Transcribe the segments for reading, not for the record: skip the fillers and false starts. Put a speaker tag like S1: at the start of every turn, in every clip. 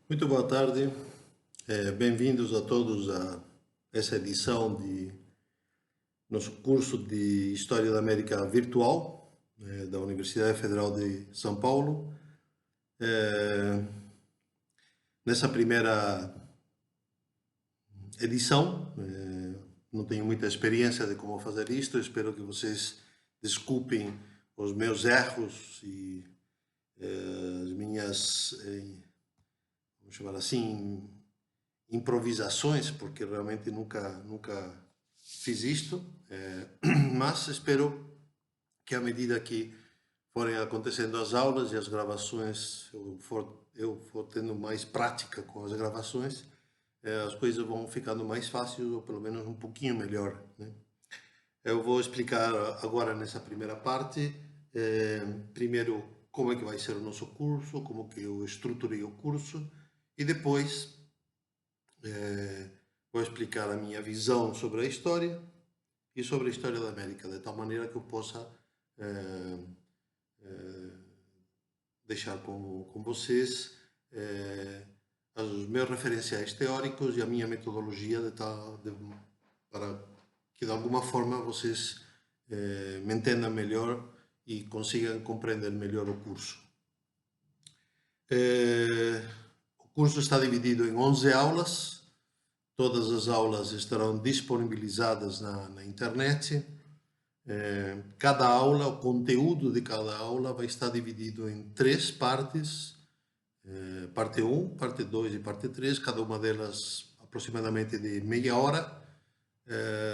S1: Muito boa tarde, bem-vindos a todos a essa edição de nosso curso de História da América Virtual, da Universidade Federal de São Paulo. Nessa primeira edição, não tenho muita experiência de como fazer isto, espero que vocês desculpem os meus erros e as minhas, vamos chamar assim, improvisações, porque realmente nunca fiz isto, mas espero que à medida que forem acontecendo as aulas e as gravações, eu for tendo mais prática com as gravações, as coisas vão ficando mais fáceis, ou pelo menos um pouquinho melhor, né? Eu vou explicar agora nessa primeira parte, primeiro como é que vai ser o nosso curso, como que eu estruturei o curso, e depois vou explicar a minha visão sobre a história e sobre a história da América, de tal maneira que eu possa deixar com vocês os meus referenciais teóricos e a minha metodologia para que de alguma forma vocês me entendam melhor e consigam compreender melhor o curso. O curso está dividido em 11 aulas. Todas as aulas estarão disponibilizadas na internet. Cada aula, o conteúdo de cada aula vai estar dividido em 3 partes. Parte 1, parte 2 e parte 3, cada uma delas aproximadamente de meia hora,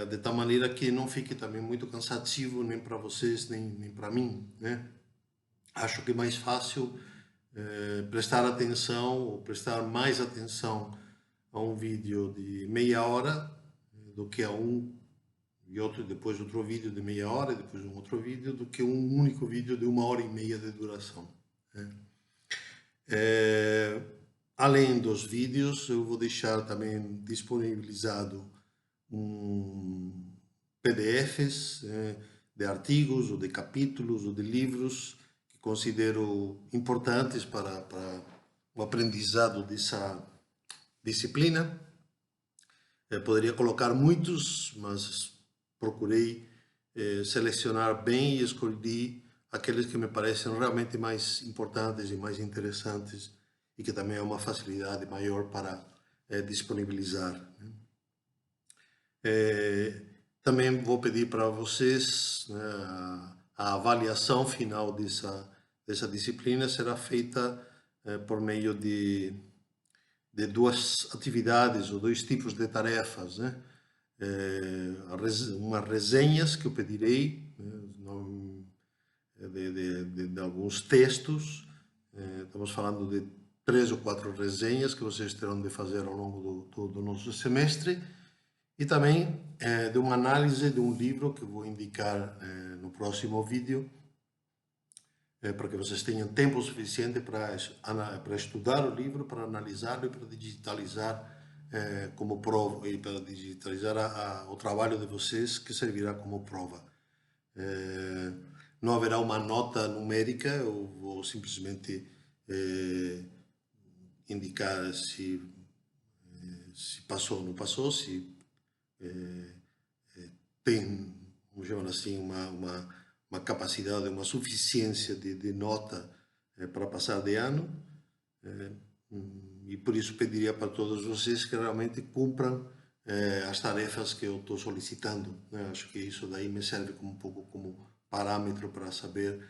S1: de tal maneira que não fique também muito cansativo nem para vocês, nem para mim, né? Acho que é mais fácil prestar atenção ou prestar mais atenção a um vídeo de meia hora do que a um e outro, depois outro vídeo de meia hora, e depois um outro vídeo, do que um único vídeo de 1 hora e meia de duração, né? Além dos vídeos, eu vou deixar também disponibilizado PDFs de artigos, ou de capítulos, ou de livros que considero importantes para o aprendizado dessa disciplina. Poderia colocar muitos, mas procurei selecionar bem e escolhi aqueles que me parecem realmente mais importantes e mais interessantes e que também é uma facilidade maior para disponibilizar, né? Também vou pedir para vocês, né, a avaliação final dessa disciplina será feita por meio de 2 atividades ou 2 tipos de tarefas, né? Umas resenhas que eu pedirei, né, de alguns textos. Estamos falando de 3 ou 4 resenhas que vocês terão de fazer ao longo do nosso semestre, e também de uma análise de um livro que vou indicar no próximo vídeo, para que vocês tenham tempo suficiente para estudar o livro, para analisá-lo e para digitalizar como prova, e para digitalizar o trabalho de vocês, que servirá como prova. Não haverá uma nota numérica, eu vou simplesmente indicar se passou ou não passou, se tem, vamos chamar assim, uma capacidade, uma suficiência de nota para passar de ano, e por isso pediria para todos vocês que realmente cumpram as tarefas que eu estou solicitando, né? Acho que isso daí me serve como um pouco como parâmetro para saber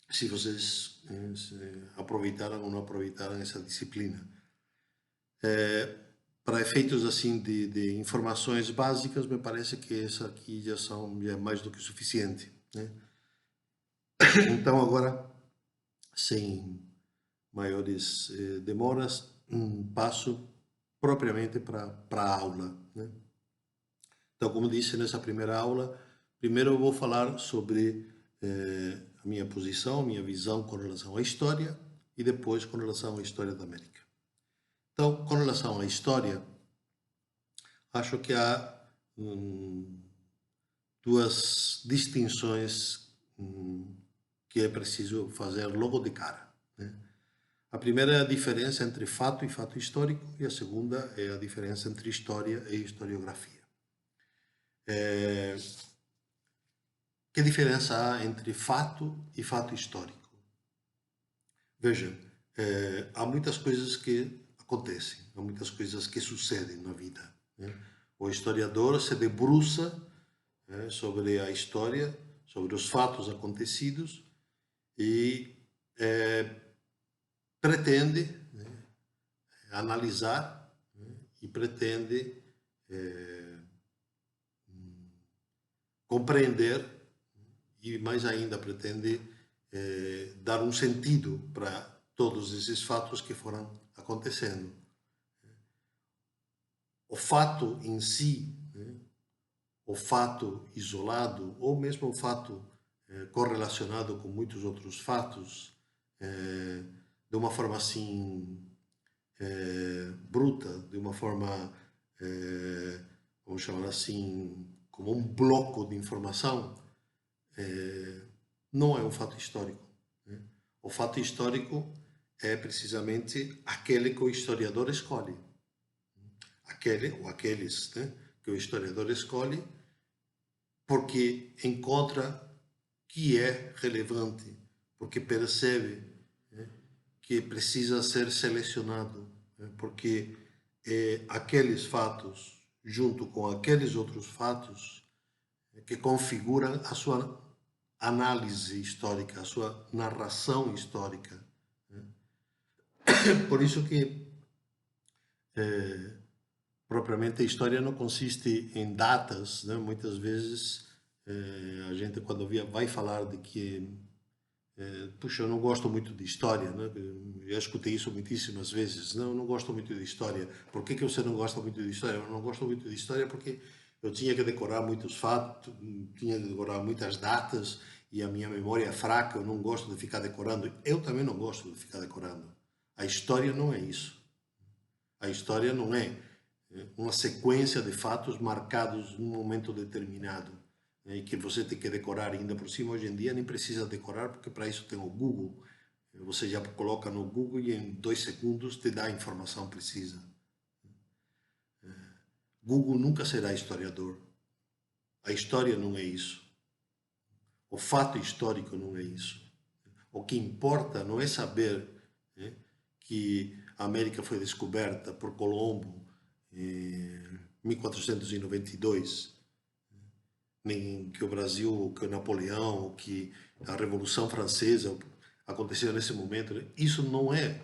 S1: se vocês se aproveitaram ou não aproveitaram essa disciplina. Para efeitos assim de informações básicas, me parece que essa aqui já é mais do que suficiente, né? Então agora, sem maiores demoras, passo propriamente para a aula, né? Então, como disse nessa primeira aula, primeiro eu vou falar sobre a minha posição, a minha visão com relação à história, e depois com relação à história da América. Então, com relação à história, acho que há 2 distinções que é preciso fazer logo de cara, né? A primeira é a diferença entre fato e fato histórico, e a segunda é a diferença entre história e historiografia. Que diferença há entre fato e fato histórico? Veja, há muitas coisas que acontecem, há muitas coisas que sucedem na vida, né? O historiador se debruça, né, sobre a história, sobre os fatos acontecidos e pretende, né, analisar, né, e pretende compreender e mais ainda pretende dar um sentido para todos esses fatos que foram acontecendo. O fato em si, né, o fato isolado, ou mesmo o fato correlacionado com muitos outros fatos, de uma forma assim bruta, de uma forma, vamos chamar assim, como um bloco de informação, não é um fato histórico, né? O fato histórico é precisamente aquele que o historiador escolhe. Aquele ou aqueles, né, que o historiador escolhe porque encontra que é relevante, porque percebe, né, que precisa ser selecionado, né, porque aqueles fatos, junto com aqueles outros fatos, que configuram a sua análise histórica, a sua narração histórica. Por isso que propriamente a história não consiste em datas, né? Muitas vezes a gente quando vai falar de que puxa, eu não gosto muito de história, né? Eu já escutei isso muitíssimas vezes. Não, eu não gosto muito de história. Por que você não gosta muito de história? Eu não gosto muito de história porque eu tinha que decorar muitos fatos, tinha que decorar muitas datas e a minha memória é fraca, eu não gosto de ficar decorando. Eu também não gosto de ficar decorando. A história não é isso. A história não é uma sequência de fatos marcados num momento determinado, né, e que você tem que decorar. Ainda por cima, hoje em dia, nem precisa decorar, porque para isso tem o Google. Você já coloca no Google e em 2 segundos te dá a informação precisa. Google nunca será historiador. A história não é isso. O fato histórico não é isso. O que importa não é saber, né, que a América foi descoberta por Colombo em 1492, nem que o Brasil, que o Napoleão, que a Revolução Francesa aconteceu nesse momento. Isso não é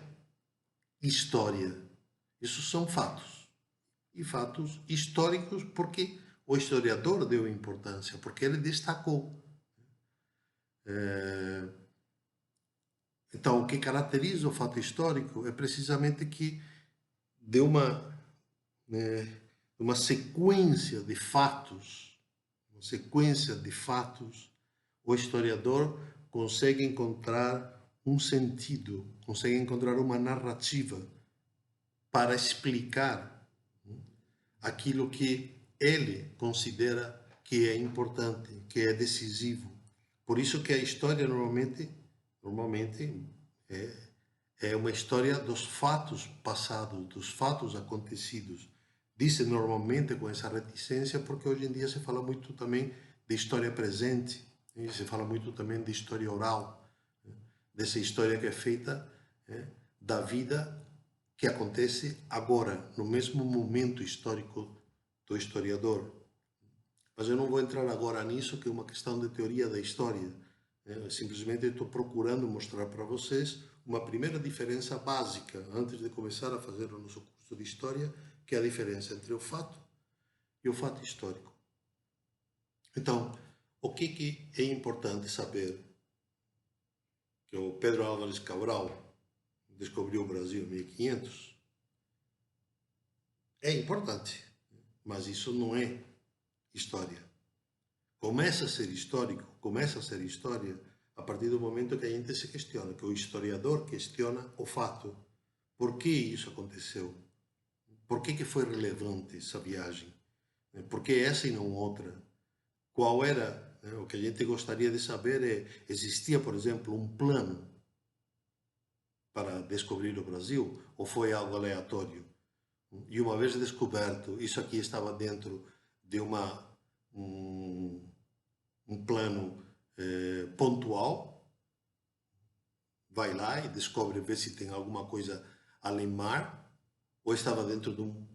S1: história. Isso são fatos. E fatos históricos porque o historiador deu importância, porque ele destacou. Então, o que caracteriza o fato histórico é precisamente que deu uma sequência de fatos, o historiador consegue encontrar um sentido, consegue encontrar uma narrativa para explicar aquilo que ele considera que é importante, que é decisivo. Por isso que a história normalmente é uma história dos fatos passados, dos fatos acontecidos. Diz normalmente com essa reticência porque hoje em dia se fala muito também de história presente, e se fala muito também de história oral, dessa história que é feita, da vida que acontece agora, no mesmo momento histórico do historiador. Mas eu não vou entrar agora nisso, que é uma questão de teoria da história. Eu simplesmente estou procurando mostrar para vocês uma primeira diferença básica, antes de começar a fazer o nosso curso de História, que é a diferença entre o fato e o fato histórico. Então, o que é importante saber? Que o Pedro Álvares Cabral descobriu o Brasil em 1500. É importante, mas isso não é história. Começa a ser histórico, começa a ser história a partir do momento que a gente se questiona, que o historiador questiona o fato. Por que isso aconteceu? Por que foi relevante essa viagem? Por que essa e não outra? Qual era? O que a gente gostaria de saber é, existia, por exemplo, um plano para descobrir o Brasil ou foi algo aleatório? E uma vez descoberto, isso aqui estava dentro de um plano pontual, vai lá e descobre, vê se tem alguma coisa além mar, ou estava dentro de um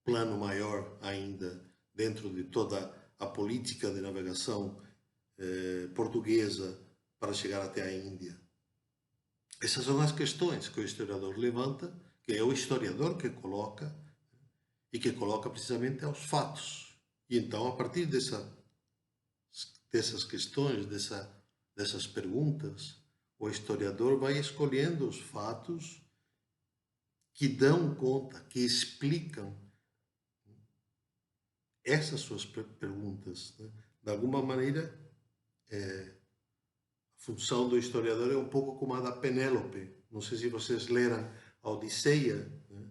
S1: plano maior ainda, dentro de toda a política de navegação portuguesa para chegar até a Índia. Essas são as questões que o historiador levanta, que é o historiador que coloca, e que coloca precisamente aos fatos. E então, a partir dessas questões, dessas perguntas, o historiador vai escolhendo os fatos que dão conta, que explicam essas suas perguntas. Né? De alguma maneira, a função do historiador é um pouco como a da Penélope. Não sei se vocês leram a Odisseia. Né?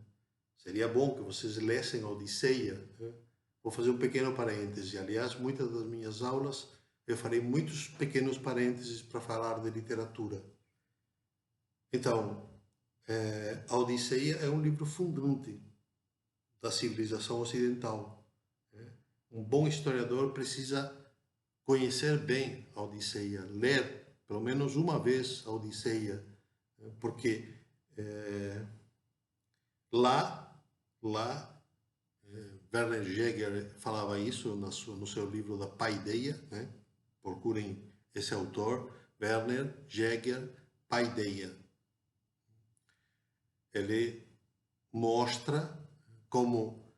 S1: Seria bom que vocês lessem a Odisseia. Né? Vou fazer um pequeno parêntese. Aliás, muitas das minhas aulas eu farei muitos pequenos parênteses para falar de literatura. Então, a Odisseia é um livro fundante da civilização ocidental. Um bom historiador precisa conhecer bem a Odisseia, ler pelo menos uma vez a Odisseia, porque lá Werner Jäger falava isso no seu livro da Paideia, né? Procurem esse autor, Werner Jäger, Paideia. Ele mostra como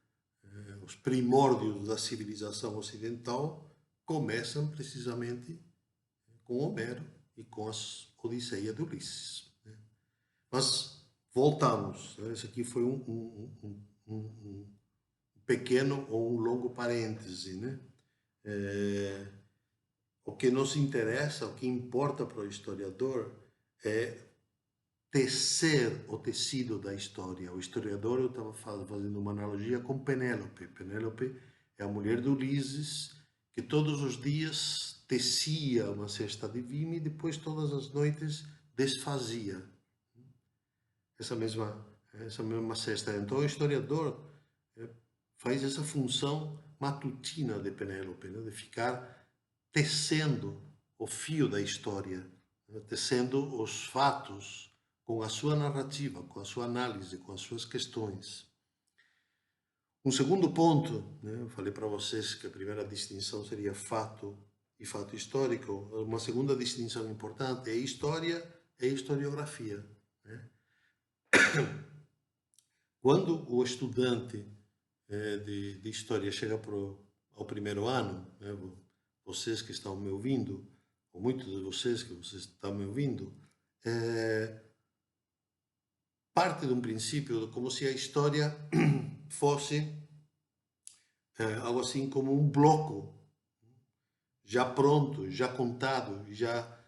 S1: os primórdios da civilização ocidental começam precisamente com Homero e com as Odisseias de Ulisses. Mas voltamos. Esse aqui foi um pequeno ou um longo parêntese, né? O que nos interessa, o que importa para o historiador é tecer o tecido da história. O historiador, eu estava fazendo uma analogia com Penélope. Penélope é a mulher de Ulisses que todos os dias tecia uma cesta de vinho e depois todas as noites desfazia essa mesma cesta. Então o historiador faz essa função matutina de Penélope, né? De ficar tecendo o fio da história, né? Tecendo os fatos com a sua narrativa, com a sua análise, com as suas questões. Um segundo ponto, né? Eu falei para vocês que a primeira distinção seria fato e fato histórico. Uma segunda distinção importante é história e historiografia. Né? Quando o estudante de história chega ao primeiro ano, né? Vocês que estão me ouvindo, ou muitos de vocês que estão me ouvindo, parte de um princípio como se a história fosse algo assim como um bloco já pronto, já contado, já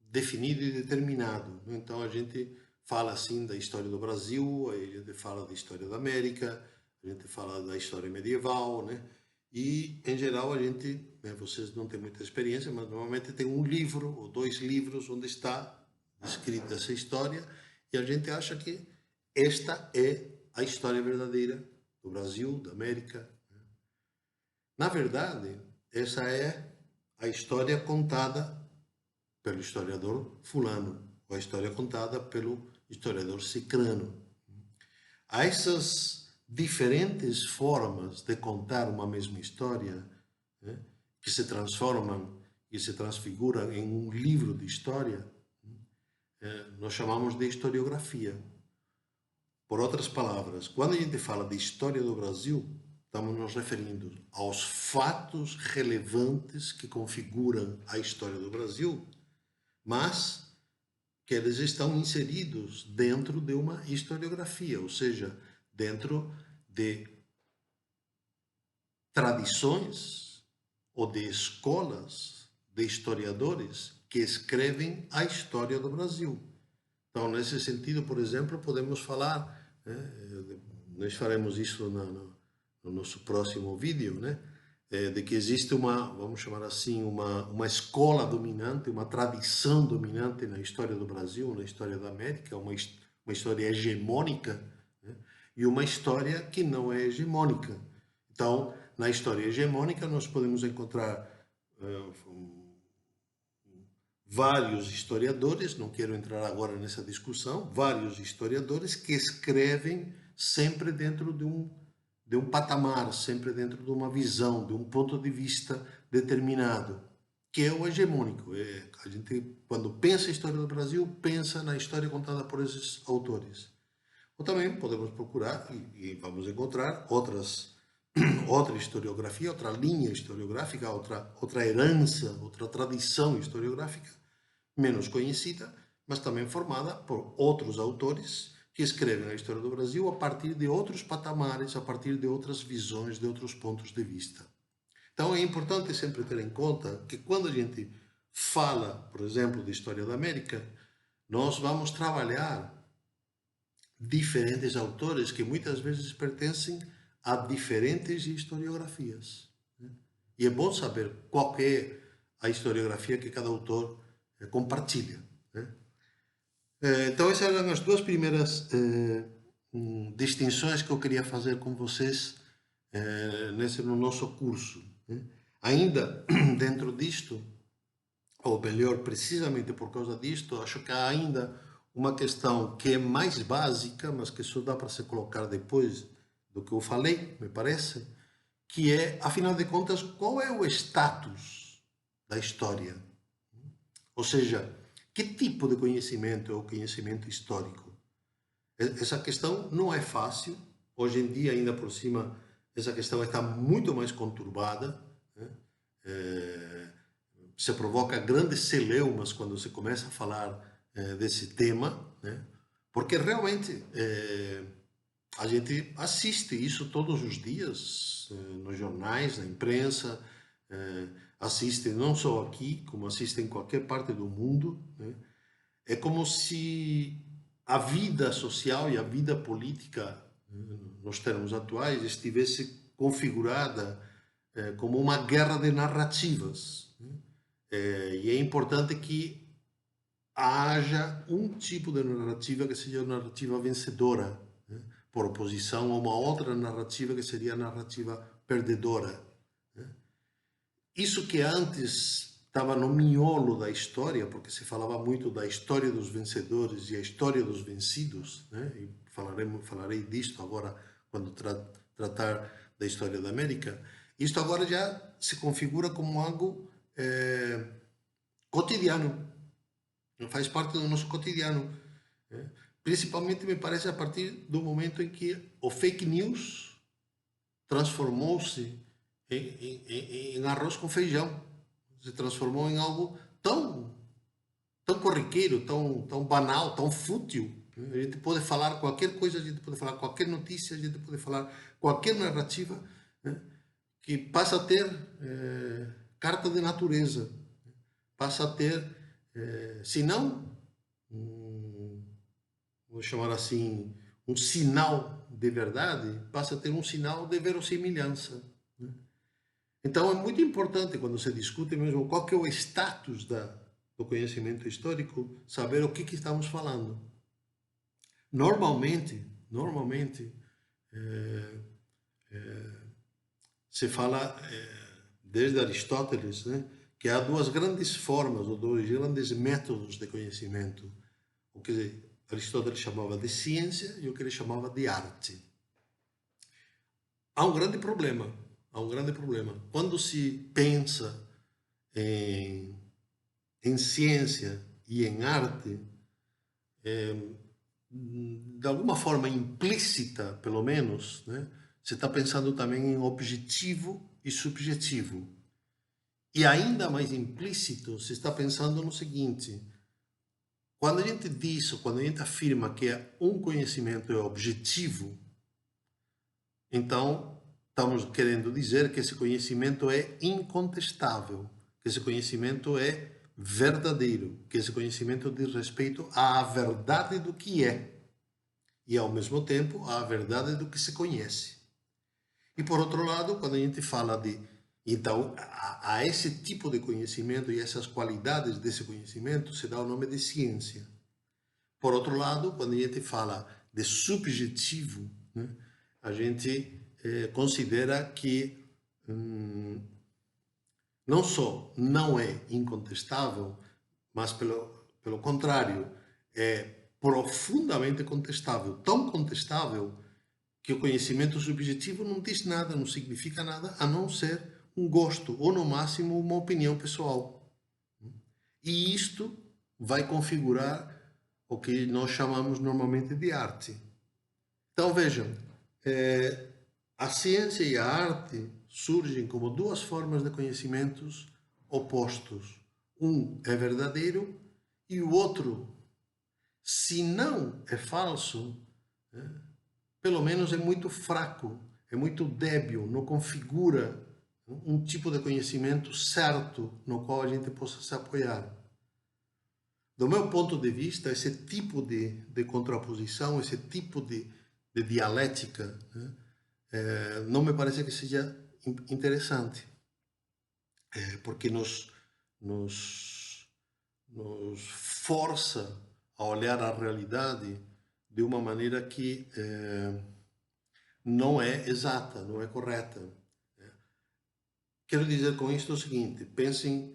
S1: definido e determinado. Então a gente fala assim da história do Brasil, a gente fala da história da América, a gente fala da história medieval, né? E em geral a gente, né, vocês não têm muita experiência, mas normalmente tem um livro ou dois livros onde está escrita essa história e a gente acha que esta é a história verdadeira do Brasil, da América. Na verdade, essa é a história contada pelo historiador fulano, ou a história contada pelo historiador cicrano. Há essas diferentes formas de contar uma mesma história, né, que se transformam e se transfiguram em um livro de história, nós chamamos de historiografia. Por outras palavras, quando a gente fala de história do Brasil, estamos nos referindo aos fatos relevantes que configuram a história do Brasil, mas que eles estão inseridos dentro de uma historiografia, ou seja, dentro de tradições ou de escolas de historiadores que escrevem a história do Brasil. Então, nesse sentido, por exemplo, podemos falar, né, nós faremos isso no nosso próximo vídeo, né, de que existe vamos chamar assim, uma escola dominante, uma tradição dominante na história do Brasil, na história da América, uma história hegemônica, né? E uma história que não é hegemônica. Então, na história hegemônica, nós podemos encontrar vários historiadores, não quero entrar agora nessa discussão, vários historiadores que escrevem sempre dentro de um patamar, sempre dentro de uma visão, de um ponto de vista determinado, que é o hegemônico. A gente, quando pensa em história do Brasil, pensa na história contada por esses autores. Ou também podemos procurar, e vamos encontrar, outra historiografia, outra linha historiográfica, outra herança, outra tradição historiográfica, menos conhecida, mas também formada por outros autores que escrevem a história do Brasil a partir de outros patamares, a partir de outras visões, de outros pontos de vista. Então é importante sempre ter em conta que quando a gente fala, por exemplo, de história da América, nós vamos trabalhar diferentes autores que muitas vezes pertencem a diferentes historiografias. E é bom saber qual é a historiografia que cada autor compartilha. Então essas eram as duas primeiras distinções que eu queria fazer com vocês no nosso curso. Ainda dentro disto, ou melhor, precisamente por causa disto, acho que há ainda uma questão que é mais básica, mas que só dá para se colocar depois do que eu falei, me parece, que é, afinal de contas, qual é o status da história? Ou seja, que tipo de conhecimento é o conhecimento histórico? Essa questão não é fácil. Hoje em dia, ainda por cima, essa questão está muito mais conturbada. Se provoca grandes celeumas quando se começa a falar desse tema, né? Porque realmente a gente assiste isso todos os dias nos jornais, na imprensa, assiste não só aqui, como assiste em qualquer parte do mundo, né? É como se a vida social e a vida política, nos termos atuais, estivesse configurada como uma guerra de narrativas. E é importante que haja um tipo de narrativa que seja a narrativa vencedora, né? Por oposição a uma outra narrativa que seria a narrativa perdedora. Né? Isso que antes estava no miolo da história, porque se falava muito da história dos vencedores e a história dos vencidos, né? E falarei disto agora quando tratar da história da América. Isto agora já se configura como algo cotidiano, faz parte do nosso cotidiano. Principalmente, me parece, a partir do momento em que o fake news transformou-se em arroz com feijão. Se transformou em algo tão corriqueiro, tão banal, tão fútil. A gente pode falar qualquer coisa, a gente pode falar qualquer notícia, a gente pode falar qualquer narrativa, né, que passa a ter carta de natureza, passa a ter, se não, vou chamar assim, um sinal de verdade, passa a ter um sinal de verossimilhança. Né? Então é muito importante, quando se discute mesmo qual que é o status do conhecimento histórico, saber o que estamos falando. Normalmente se fala, desde Aristóteles, né, que há duas grandes formas, ou dois grandes métodos de conhecimento. O que Aristóteles chamava de ciência e o que ele chamava de arte. Há um grande problema. Quando se pensa em ciência e em arte, de alguma forma implícita, pelo menos, né, você está pensando também em objetivo e subjetivo. E ainda mais implícito, você está pensando no seguinte: quando a gente diz, ou quando a gente afirma que um conhecimento é objetivo, então estamos querendo dizer que esse conhecimento é incontestável, que esse conhecimento é verdadeiro, que esse conhecimento diz respeito à verdade do que é e, ao mesmo tempo, à verdade do que se conhece. E, por outro lado, quando a gente fala então, a esse tipo de conhecimento e essas qualidades desse conhecimento se dá o nome de ciência. Por outro lado, quando a gente fala de subjetivo, né, a gente considera que não só não é incontestável, mas pelo contrário, é profundamente contestável. Tão contestável que o conhecimento subjetivo não diz nada, não significa nada, a não ser um gosto, ou no máximo uma opinião pessoal. E isto vai configurar o que nós chamamos normalmente de arte. Então vejam, a ciência e a arte surgem como duas formas de conhecimentos opostos. Um é verdadeiro e o outro, se não é falso, pelo menos é muito fraco, é muito débil, não configura um tipo de conhecimento certo no qual a gente possa se apoiar. Do meu ponto de vista, esse tipo de contraposição, esse tipo de dialética, né, não me parece que seja interessante, porque nos, nos força a olhar a realidade de uma maneira que não é exata, não é correta. Quero dizer com isto o seguinte: pensem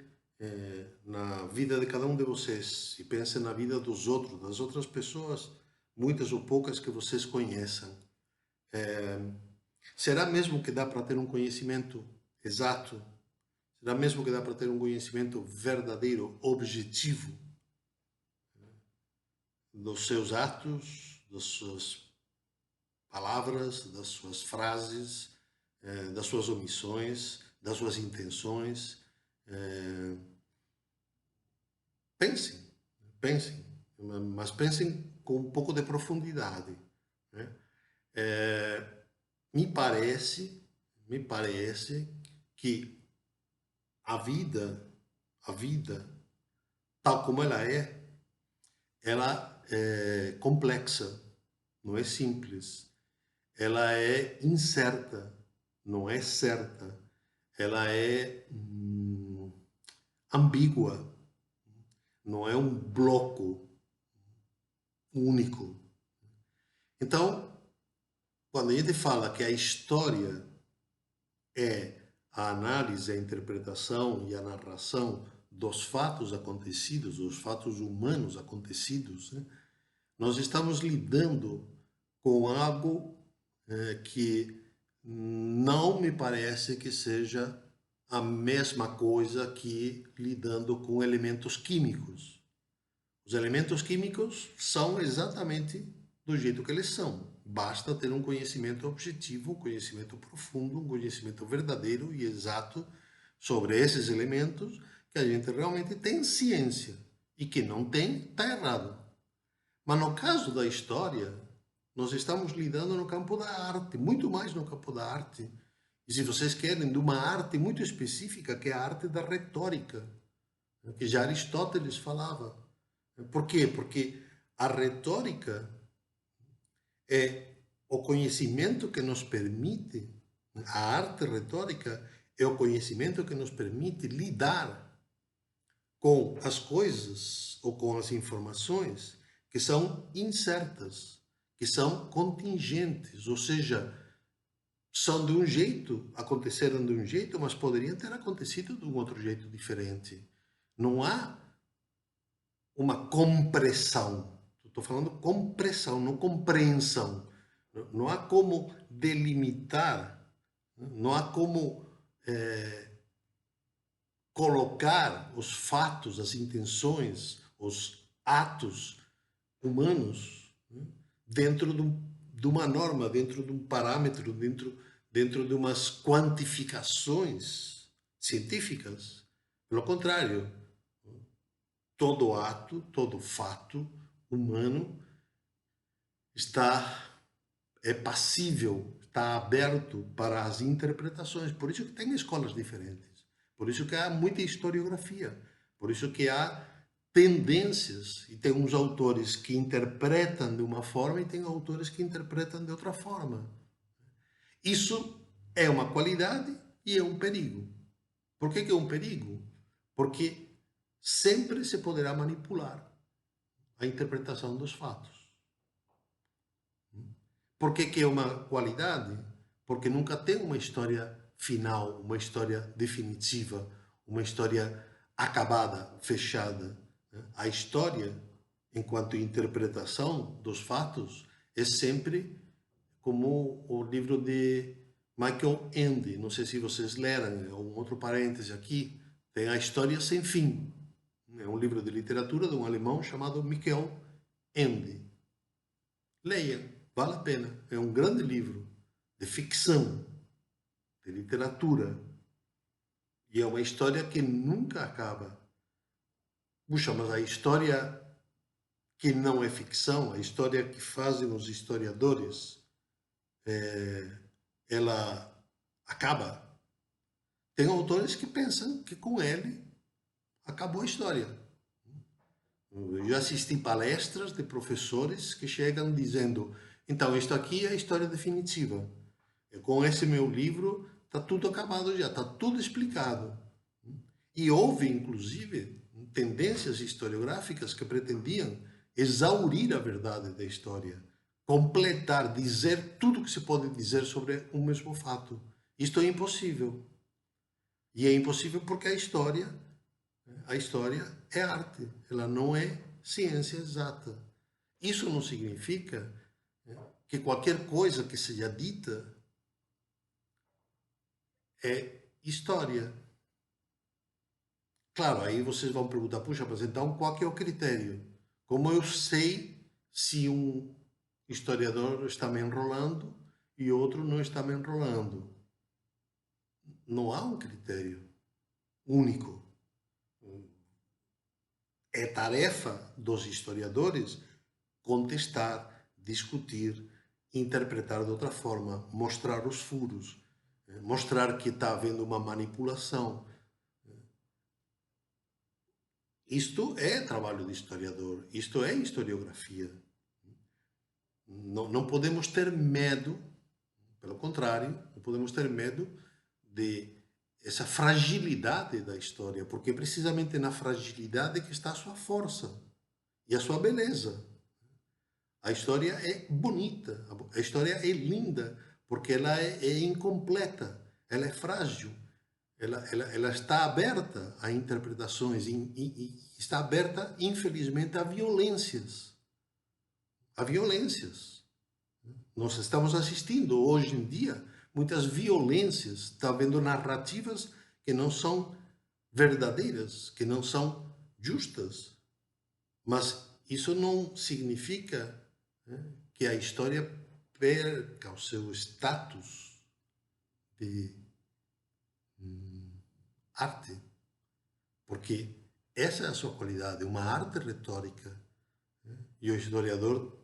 S1: na vida de cada um de vocês e pensem na vida dos outros, das outras pessoas, muitas ou poucas que vocês conheçam. Será mesmo que dá para ter um conhecimento exato? Será mesmo que dá para ter um conhecimento verdadeiro, objetivo dos seus atos, das suas palavras, das suas frases, das suas omissões, das suas intenções? Pensem, pensem, mas pensem com um pouco de profundidade, né? Me parece, me parece que a vida, tal como ela é complexa, não é simples. Ela é incerta, não é certa. Ela é ambígua, não é um bloco único. Então, quando a gente fala que a história é a análise, a interpretação e a narração dos fatos acontecidos, os fatos humanos acontecidos, né, nós estamos lidando com algo que não me parece que seja a mesma coisa que lidando com elementos químicos. Os elementos químicos são exatamente do jeito que eles são. Basta ter um conhecimento objetivo, um conhecimento profundo, um conhecimento verdadeiro e exato sobre esses elementos, que a gente realmente tem ciência. E que não tem, está errado. Mas no caso da história, nós estamos lidando no campo da arte, muito mais no campo da arte. E se vocês querem, de uma arte muito específica, que é a arte da retórica, que já Aristóteles falava. Por quê? Porque a retórica é o conhecimento que nos permite, a arte retórica é o conhecimento que nos permite lidar com as coisas ou com as informações que são incertas, que são contingentes, ou seja, são de um jeito, aconteceram de um jeito, mas poderiam ter acontecido de um outro jeito diferente. Não há uma compressão. Estou falando compressão, não compreensão. Não há como delimitar, não há como colocar os fatos, as intenções, os atos humanos dentro de uma norma, dentro de um parâmetro, dentro de umas quantificações científicas. Pelo contrário, todo ato, todo fato humano é passível, está aberto para as interpretações. Por isso que tem escolas diferentes. Por isso que há muita historiografia. Por isso que há tendências. E tem uns autores que interpretam de uma forma e tem autores que interpretam de outra forma. Isso é uma qualidade e é um perigo. Por que é um perigo? Porque sempre se poderá manipular. a interpretação dos fatos. Por que é uma qualidade? Porque nunca tem uma história final, uma história definitiva, uma história acabada, fechada. A história, enquanto interpretação dos fatos, é sempre como o livro de Michael Ende. Não sei se vocês leram, um outro parêntese aqui, tem A História Sem Fim. É um livro de literatura de um alemão chamado Michael Ende. Leiam, vale a pena. É um grande livro de ficção, de literatura. E é uma história que nunca acaba. Puxa, mas a história que não é ficção, a história que fazem os historiadores, ela acaba. Tem autores que pensam que com ele acabou a história. Eu já assisti palestras de professores que chegam dizendo: então, isto aqui é a história definitiva. Com esse meu livro está tudo acabado já, está tudo explicado. E houve, inclusive, tendências historiográficas que pretendiam exaurir a verdade da história, completar, dizer tudo o que se pode dizer sobre o mesmo fato. Isto é impossível. E é impossível porque a história é arte, ela não é ciência exata. Isso não significa que qualquer coisa que seja dita é história. Claro, aí vocês vão perguntar, puxa, mas então qual que é o critério? Como eu sei se um historiador está me enrolando e outro não está me enrolando? Não há um critério único. É tarefa dos historiadores contestar, discutir, interpretar de outra forma, mostrar os furos, mostrar que está havendo uma manipulação. Isto é trabalho de historiador, isto é historiografia. Não podemos ter medo, pelo contrário, não podemos ter medo de essa fragilidade da história, porque é precisamente na fragilidade que está a sua força e a sua beleza. A história é bonita, a história é linda, porque ela é incompleta, ela é frágil, ela está aberta a interpretações e está aberta, infelizmente, a violências. A violências. Nós estamos assistindo hoje em dia muitas violências, está havendo narrativas que não são verdadeiras, que não são justas. Mas isso não significa que a história perca o seu status de arte, porque essa é a sua qualidade, uma arte retórica. E o historiador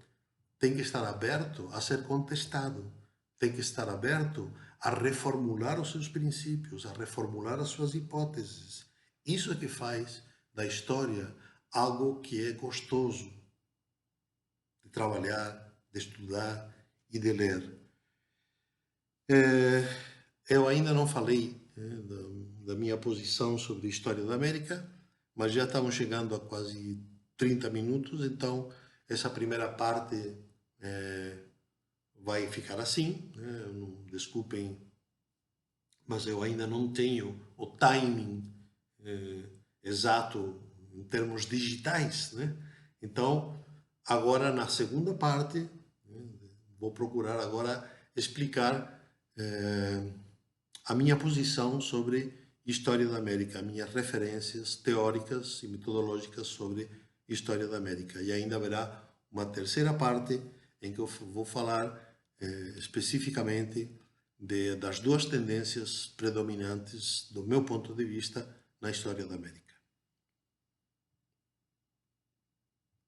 S1: tem que estar aberto a ser contestado, tem que estar aberto a reformular os seus princípios, a reformular as suas hipóteses. Isso é que faz da história algo que é gostoso de trabalhar, de estudar e de ler. Eu ainda não falei da minha posição sobre a história da América, mas já estamos chegando a quase 30 minutos, então essa primeira parte vai ficar assim. Desculpem, mas eu ainda não tenho o timing exato em termos digitais, né? Então, agora na segunda parte, vou procurar agora explicar a minha posição sobre história da América, minhas referências teóricas e metodológicas sobre história da América. E ainda haverá uma terceira parte em que eu vou falar especificamente das duas tendências predominantes, do meu ponto de vista, na história da América.